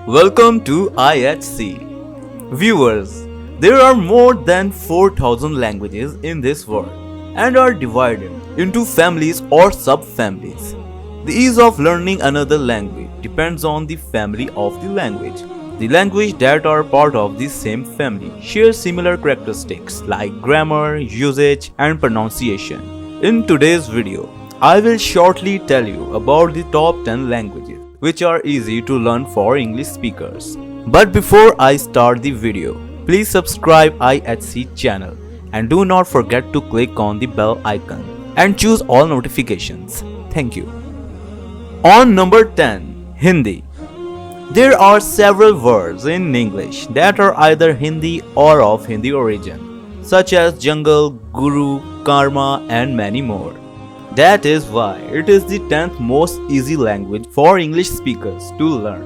Welcome to IHC. Viewers, there are more than 4,000 languages in this world and are divided into families or subfamilies. The ease of learning another language depends on the family of the language. The language that are part of the same family share similar characteristics like grammar, usage, and pronunciation. In today's video, I will shortly tell you about the top 10 languages which are easy to learn for English speakers. But before I start the video, please subscribe IHC channel and do not forget to click on the bell icon and choose all notifications. Thank you. On number 10, Hindi. There are several words in English that are either Hindi or of Hindi origin, such as jungle, guru, karma, and many more. That is why it is the 10th most easy language for English speakers to learn.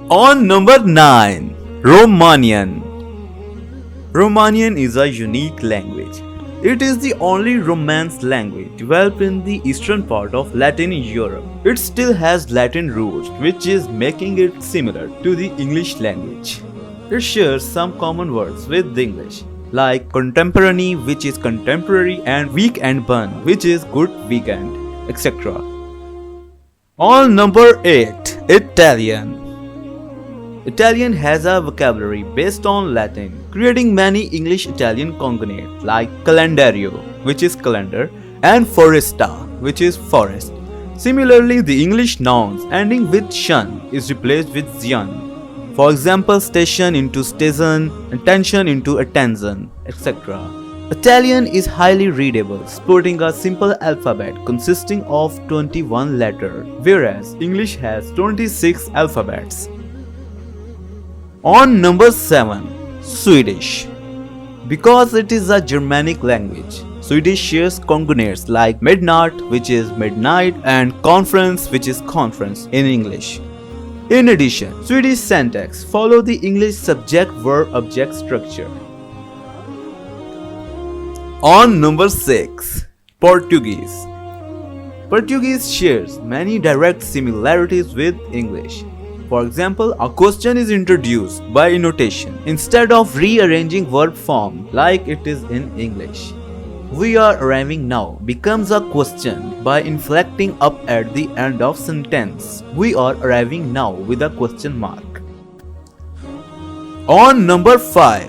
On number 9, Romanian. Romanian is a unique language. It is the only Romance language developed in the eastern part of Latin Europe. It still has Latin roots, which is making it similar to the English language. It shares some common words with the English, like contemporary, which is contemporary, and week and bun, which is good weekend, etc. On number 8, Italian. Italian has a vocabulary based on Latin, creating many English-Italian cognates like calendario, which is calendar, and foresta, which is forest. Similarly, the English nouns ending with "shan" is replaced with "zian". For example, station into station, attention into attention, etc. Italian is highly readable, sporting a simple alphabet consisting of 21 letters, whereas English has 26 alphabets. On number 7, Swedish. Because it is a Germanic language, Swedish shares cognates like midnatt, which is midnight, and conference, which is conference in English. In addition, Swedish syntax follow the English subject-verb-object structure. On number 6, Portuguese. Portuguese shares many direct similarities with English. For example, a question is introduced by intonation instead of rearranging verb form like it is in English. "We are arriving now" becomes a question by inflecting up at the end of sentence. "We are arriving now" with a question mark. On number 5,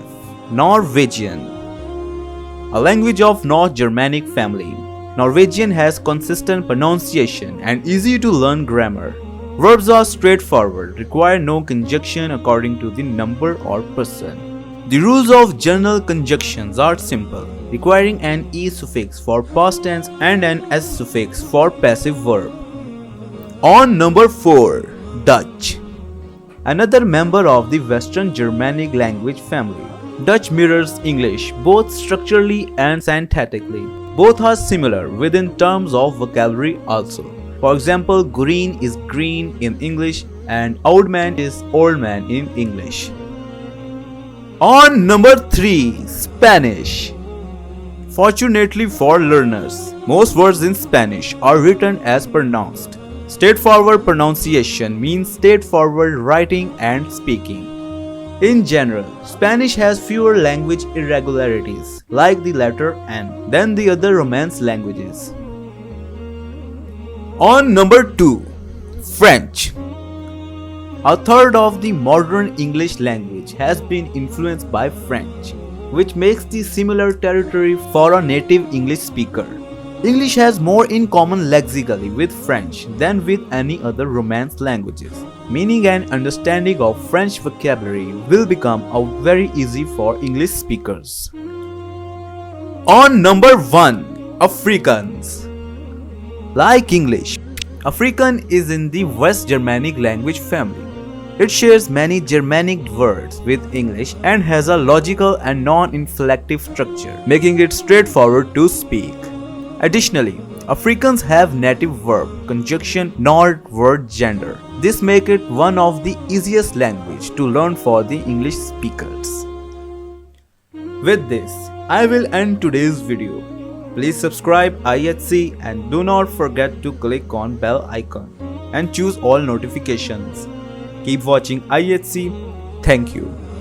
Norwegian. A language of North Germanic family, Norwegian has consistent pronunciation and easy to learn grammar. Verbs are straightforward, require no conjunction according to the number or person. The rules of general conjunctions are simple, requiring an e suffix for past tense and an s suffix for passive verb. On number 4, Dutch. Another member of the Western Germanic language family. Dutch mirrors English both structurally and syntactically. Both are similar within terms of vocabulary also. For example, green is green in English and old man is old man in English. On number 3, Spanish. Fortunately for learners, most words in Spanish are written as pronounced. Straightforward pronunciation means straightforward writing and speaking. In general, Spanish has fewer language irregularities, like the letter N, than the other Romance languages. On number 2, French. A third of the modern English language has been influenced by French, which makes the similar territory for a native English speaker. English has more in common lexically with French than with any other Romance languages, meaning an understanding of French vocabulary will become very easy for English speakers. On number 1, Afrikaans. Like English, Afrikaans is in the West Germanic language family. It shares many Germanic words with English and has a logical and non-inflective structure, making it straightforward to speak. Additionally, Afrikaans have native verb, conjunction, not word gender. This makes it one of the easiest language to learn for the English speakers. With this, I will end today's video. Please subscribe IHC and do not forget to click on bell icon and choose all notifications. Keep watching IHC. Thank you.